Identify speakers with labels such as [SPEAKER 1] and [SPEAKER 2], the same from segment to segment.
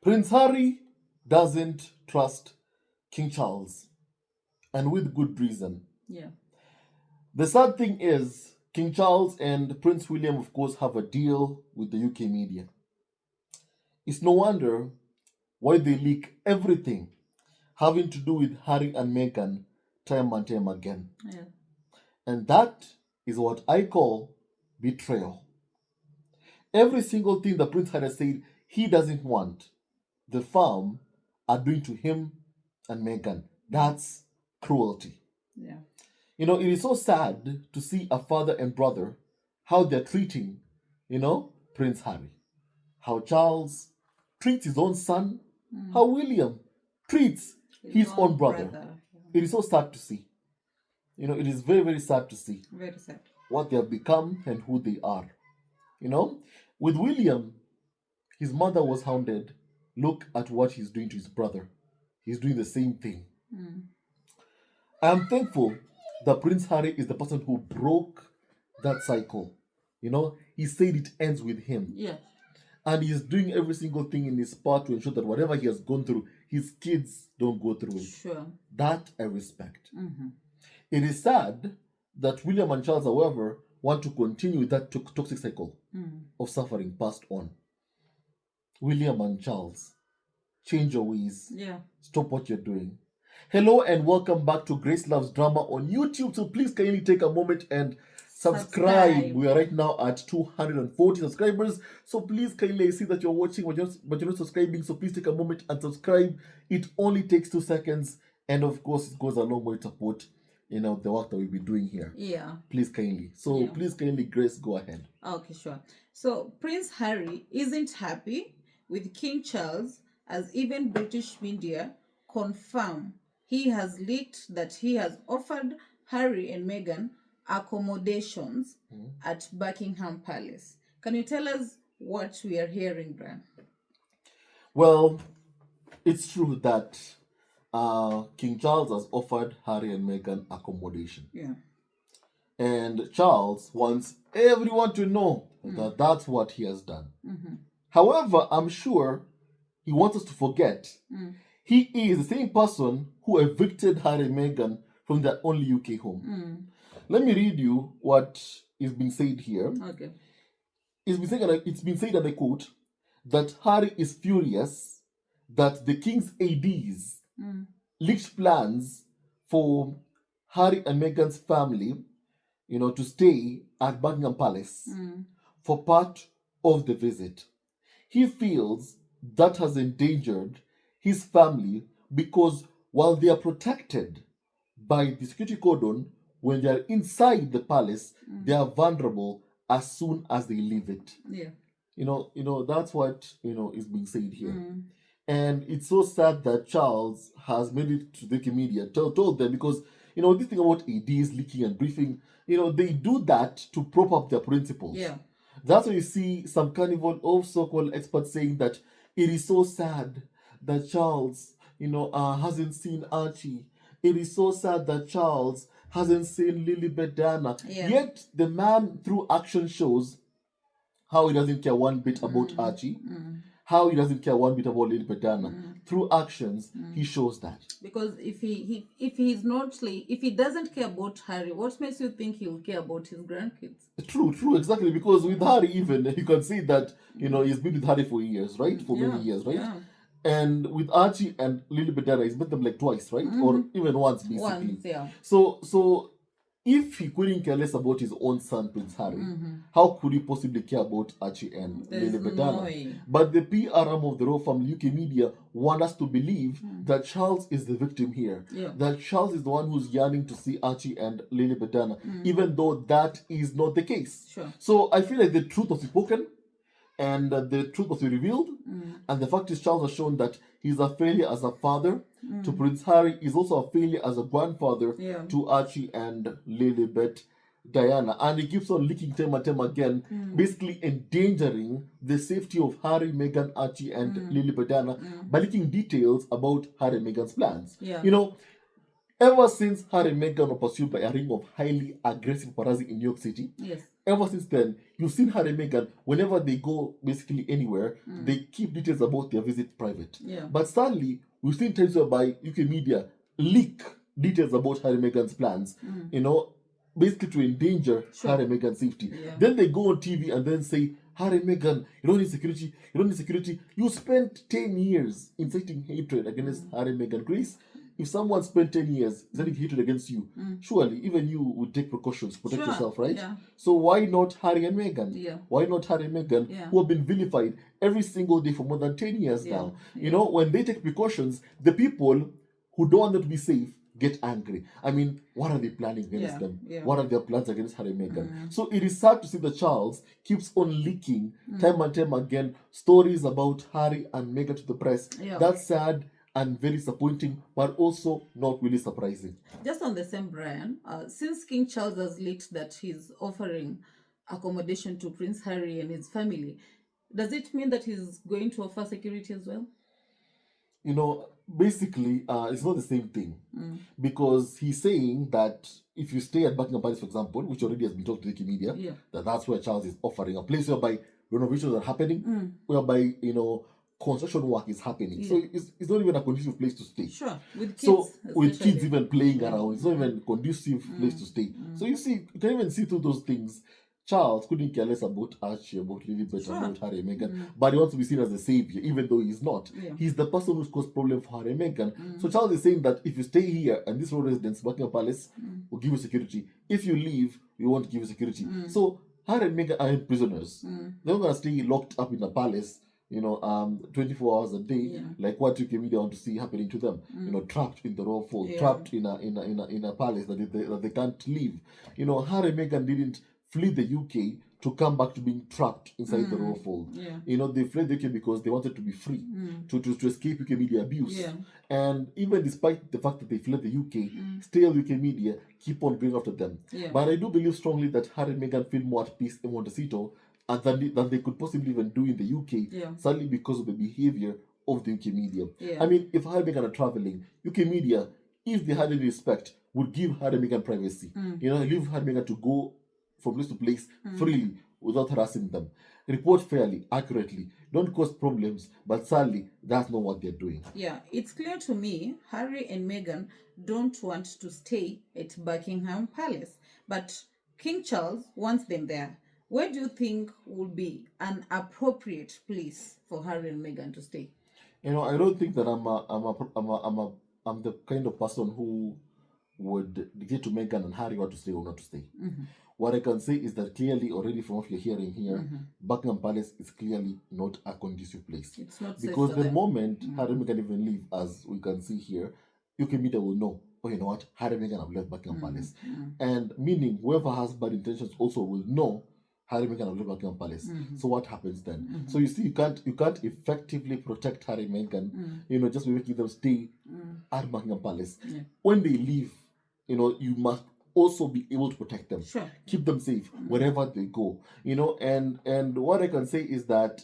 [SPEAKER 1] Prince Harry doesn't trust King Charles, and with good reason.
[SPEAKER 2] Yeah.
[SPEAKER 1] The sad thing is, King Charles and Prince William, of course, have a deal with the UK media. It's no wonder why they leak everything having to do with Harry and Meghan time and time again.
[SPEAKER 2] Yeah.
[SPEAKER 1] And that is what I call betrayal. Every single thing that Prince Harry said he doesn't want, the farm are doing to him and Meghan. That's cruelty.
[SPEAKER 2] Yeah.
[SPEAKER 1] It is so sad to see a father and brother how they're treating, Prince Harry. How Charles treats his own son, how William treats his own brother. It is so sad to see. It is very, very sad to see
[SPEAKER 2] Very sad.
[SPEAKER 1] what they have become and who they are. You know, with William, his mother was hounded. Look at what he's doing to his brother. He's doing the same thing. I'm thankful that Prince Harry is the person who broke that cycle. He said it ends with him.
[SPEAKER 2] Yeah.
[SPEAKER 1] And he's doing every single thing in his part to ensure that whatever he has gone through, his kids don't go through it.
[SPEAKER 2] Sure.
[SPEAKER 1] That I respect. It is sad that William and Charles, however, want to continue that toxic cycle of suffering passed on. William and Charles, change your ways.
[SPEAKER 2] Yeah.
[SPEAKER 1] Stop what you're doing. Hello and welcome back to Grace Loves Drama on YouTube. So please kindly take a moment and subscribe. We are right now at 240 subscribers. So please kindly see that you're watching but you're not subscribing. So please take a moment and subscribe. It only takes 2 seconds. And of course, it goes a long way to support the work that we'll be doing here.
[SPEAKER 2] Yeah.
[SPEAKER 1] Please kindly. So please kindly, Grace, go ahead.
[SPEAKER 2] Okay, sure. So Prince Harry isn't happy with King Charles, as even British media confirm he has leaked that he has offered Harry and Meghan accommodations at Buckingham Palace. Can you tell us what we are hearing, Brian?
[SPEAKER 1] Well, it's true that King Charles has offered Harry and Meghan accommodation.
[SPEAKER 2] Yeah.
[SPEAKER 1] And Charles wants everyone to know that that's what he has done. However, I'm sure he wants us to forget he is the same person who evicted Harry and Meghan from their only UK home. Let me read you what is being said here.
[SPEAKER 2] Okay.
[SPEAKER 1] It's been said, and I quote, that Harry is furious that the king's ADs leaked plans for Harry and Meghan's family, to stay at Buckingham Palace for part of the visit. He feels that has endangered his family because while they are protected by the security cordon, when they are inside the palace, they are vulnerable as soon as they leave it.
[SPEAKER 2] Yeah.
[SPEAKER 1] That's what is being said here. And it's so sad that Charles has made it to the media, told them, because this thing about ADs leaking and briefing, they do that to prop up their principles.
[SPEAKER 2] Yeah.
[SPEAKER 1] That's why you see some carnival of so-called experts saying that it is so sad that Charles, hasn't seen Archie. It is so sad that Charles hasn't seen Lilibet Diana.
[SPEAKER 2] Yeah.
[SPEAKER 1] Yet the man, through action, shows how he doesn't care one bit about Archie, how he doesn't care one bit about Lilibet Diana. Through actions, he shows that.
[SPEAKER 2] Because if he doesn't care about Harry, what makes you think he'll care about his grandkids?
[SPEAKER 1] True, exactly. Because with Harry, even you can see that he's been with Harry for years, right? For many years, right?
[SPEAKER 2] Yeah.
[SPEAKER 1] And with Archie and Lilibet Diana, he's met them like twice, right? Or even once, basically.
[SPEAKER 2] Once, yeah.
[SPEAKER 1] So if he couldn't care less about his own son, Prince Harry, how could he possibly care about Archie and Lilibet Diana? But the PR arm of the royal family, UK media, want us to believe that Charles is the victim here.
[SPEAKER 2] Yeah.
[SPEAKER 1] That Charles is the one who's yearning to see Archie and Lilibet Diana, even though that is not the case.
[SPEAKER 2] Sure.
[SPEAKER 1] So I feel like the truth was spoken, and the truth was revealed, and the fact is Charles has shown that he's a failure as a father to Prince Harry, is also a failure as a grandfather to Archie and Lilibet Diana, and he keeps on leaking time and time again, basically endangering the safety of Harry, Meghan, Archie, and Lilibet Diana by leaking details about Harry and Meghan's plans.
[SPEAKER 2] Yeah.
[SPEAKER 1] Ever since Harry and Meghan were pursued by a ring of highly aggressive paparazzi in New York City,
[SPEAKER 2] Yes.
[SPEAKER 1] ever since then, you've seen Harry and Meghan, whenever they go basically anywhere, they keep details about their visit private.
[SPEAKER 2] Yeah.
[SPEAKER 1] But sadly, we've seen times whereby UK media leak details about Harry and Meghan's plans, basically to endanger Harry and Meghan's safety.
[SPEAKER 2] Yeah.
[SPEAKER 1] Then they go on TV and then say, Harry and Meghan, you don't need security, you don't need security. You spent 10 years inciting hatred against Harry and Meghan. Grace, if someone spent 10 years inciting hatred against you, surely even you would take precautions to protect yourself, right?
[SPEAKER 2] Yeah.
[SPEAKER 1] So why not Harry and Meghan?
[SPEAKER 2] Yeah.
[SPEAKER 1] Why not Harry and Meghan,
[SPEAKER 2] Yeah.
[SPEAKER 1] who have been vilified every single day for more than 10 years now?
[SPEAKER 2] Yeah.
[SPEAKER 1] When they take precautions, the people who don't want them to be safe get angry. I mean, what are they planning against them?
[SPEAKER 2] Yeah.
[SPEAKER 1] What are their plans against Harry and Meghan? So it is sad to see that Charles keeps on leaking time and time again stories about Harry and Meghan to the press.
[SPEAKER 2] Yeah.
[SPEAKER 1] That's sad and very disappointing, but also not really surprising.
[SPEAKER 2] Just on the same, Brian, since King Charles has leaked that he's offering accommodation to Prince Harry and his family, does it mean that he's going to offer security as well?
[SPEAKER 1] Basically, it's not the same thing because he's saying that if you stay at Buckingham Palace, for example, which already has been told to the media, that's where Charles is offering a place whereby renovations are happening, whereby construction work is happening. So it's not even a conducive place to stay.
[SPEAKER 2] Sure, with kids.
[SPEAKER 1] So with
[SPEAKER 2] especially.
[SPEAKER 1] kids even playing around, it's not even a conducive place to stay. So you see, you can even see through those things. Charles couldn't care less about Archie, about Lilibet, about Harry and Meghan, but he wants to be seen as the savior, even though he's not. He's the person who's caused problem for Harry and Meghan. So Charles is saying that if you stay here and this royal residence, Buckingham Palace, will give you security. If you leave, we won't give you security. So Harry and Meghan aren't prisoners. They're not gonna stay locked up in a palace 24 hours a day, like what UK media want to see happening to them. Trapped in the royal fold, trapped in a palace that they can't leave. Harry and Meghan didn't flee the UK to come back to being trapped inside the royal fold. They fled the UK because they wanted to be free, to escape UK media abuse. And even despite the fact that they fled the UK, still UK media keep on going after them. But I do believe strongly that Harry and Meghan feel more at peace in Montecito than they could possibly even do in the UK, sadly because of the behavior of the UK media. I mean, if Harry and Meghan are traveling, UK media, if they had any respect, would give Harry and Meghan privacy. Leave Harry and Meghan to go from place to place freely without harassing them. Report fairly, accurately. Don't cause problems, but sadly, that's not what they're doing.
[SPEAKER 2] Yeah, it's clear to me Harry and Meghan don't want to stay at Buckingham Palace, but King Charles wants them there. Where do you think would be an appropriate place for Harry and Meghan to stay?
[SPEAKER 1] I don't think that I'm the kind of person who would dictate to Meghan and Harry what to stay or not to stay. What I can say is that clearly, already from what you're hearing here, Buckingham Palace is clearly not a conducive place.
[SPEAKER 2] It's not
[SPEAKER 1] because
[SPEAKER 2] safe for
[SPEAKER 1] the
[SPEAKER 2] them.
[SPEAKER 1] moment Harry and Meghan even leave, as we can see here, UK media will know, oh, you know what, Harry and Meghan have left Buckingham Palace. And meaning, whoever has bad intentions also will know Harry and Meghan have left Buckingham Palace. So what happens then? So you see, you can't effectively protect Harry and Meghan, just by making them stay at Buckingham Palace. When they leave, you must also be able to protect them, keep them safe wherever they go. And what I can say is that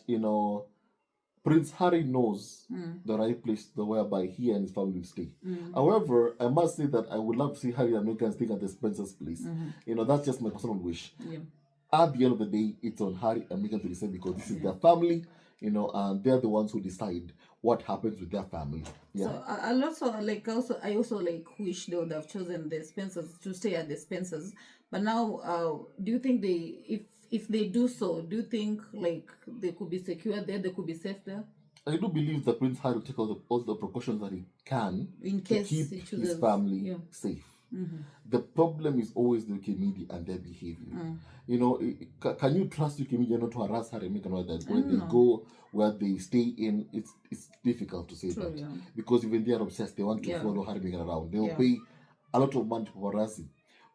[SPEAKER 1] Prince Harry knows the right place whereby he and his family will stay. However, I must say that I would love to see Harry and Meghan staying at the Spencer's place. That's just my personal wish. At the end of the day, it's on Harry and Meghan to decide because this is their family, and they're the ones who decide what happens with their family.
[SPEAKER 2] So I also wish they would have chosen the Spencers to stay at the Spencers. But now, do you think if they do so, do you think they could be secure there? They could be safe there?
[SPEAKER 1] I do believe that Prince Harry will take all the precautions that he can
[SPEAKER 2] in
[SPEAKER 1] to
[SPEAKER 2] case
[SPEAKER 1] keep his family safe. The problem is always the UK media and their behavior. Can you trust UK media not to harass Harry and Meghan where they go, where they stay in? It's difficult to say that because even they are obsessed. They want to follow Harry and Meghan around. They will pay a lot of money to paparazzi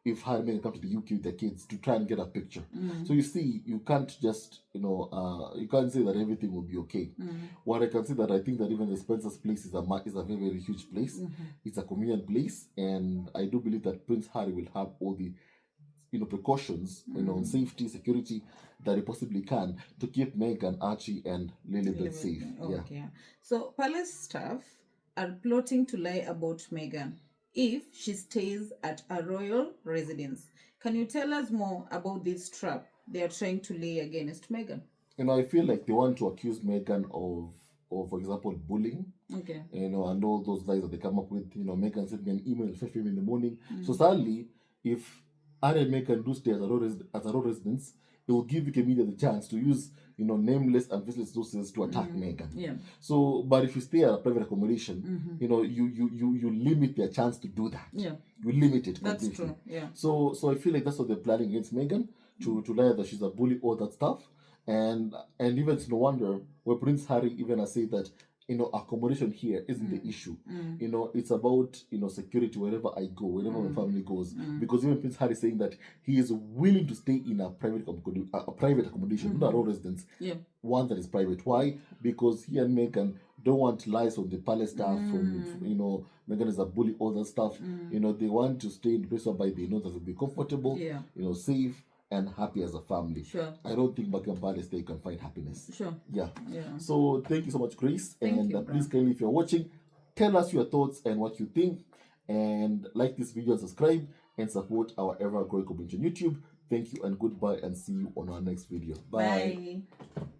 [SPEAKER 1] if Harry and Meghan come to the UK with their kids to try and get a picture. So you see, you can't just you can't say that everything will be okay. What I can say that I think that even the Spencer's place is a very, very huge place. It's a convenient place, and I do believe that Prince Harry will have all the precautions, safety, security that he possibly can to keep Meghan, Archie, and Lilibet safe.
[SPEAKER 2] Okay. So palace staff are plotting to lie about Meghan. if she stays at a royal residence. Can you tell us more about this trap they are trying to lay against Meghan?
[SPEAKER 1] I feel like they want to accuse Meghan of, for example, bullying.
[SPEAKER 2] Okay.
[SPEAKER 1] And all those lies that they come up with. Meghan sent me an email at 5 a.m. in the morning. So sadly, if Harry and Meghan do stay as a royal residence, it will give Wikimedia the chance to use, nameless and faceless sources to attack Meghan.
[SPEAKER 2] Yeah.
[SPEAKER 1] So, but if you stay at a private accommodation, you limit their chance to do that.
[SPEAKER 2] Yeah.
[SPEAKER 1] You limit it completely.
[SPEAKER 2] That's true. Yeah.
[SPEAKER 1] So I feel like that's what they're planning against Meghan, to lie that she's a bully, all that stuff. And even it's no wonder where Prince Harry even has said that accommodation here isn't the issue. It's about security wherever I go, wherever my family goes. Because even Prince Harry saying that he is willing to stay in a private accommodation, not a royal residence.
[SPEAKER 2] Yeah.
[SPEAKER 1] One that is private. Why? Because he and Meghan don't want lies from the palace staff. From Meghan is a bully, all that stuff. They want to stay in the place whereby they know that they'll be comfortable,
[SPEAKER 2] Yeah.
[SPEAKER 1] safe and happy as a family.
[SPEAKER 2] Sure.
[SPEAKER 1] I don't think Buckingham Palace there you can find happiness.
[SPEAKER 2] Sure.
[SPEAKER 1] Yeah.
[SPEAKER 2] Yeah.
[SPEAKER 1] So thank you so much, Grace.
[SPEAKER 2] Thank you,
[SPEAKER 1] Please kindly, if you're watching, tell us your thoughts and what you think. And like this video and subscribe and support our ever growing community on YouTube. Thank you and goodbye, and see you on our next video. Bye.
[SPEAKER 2] Bye.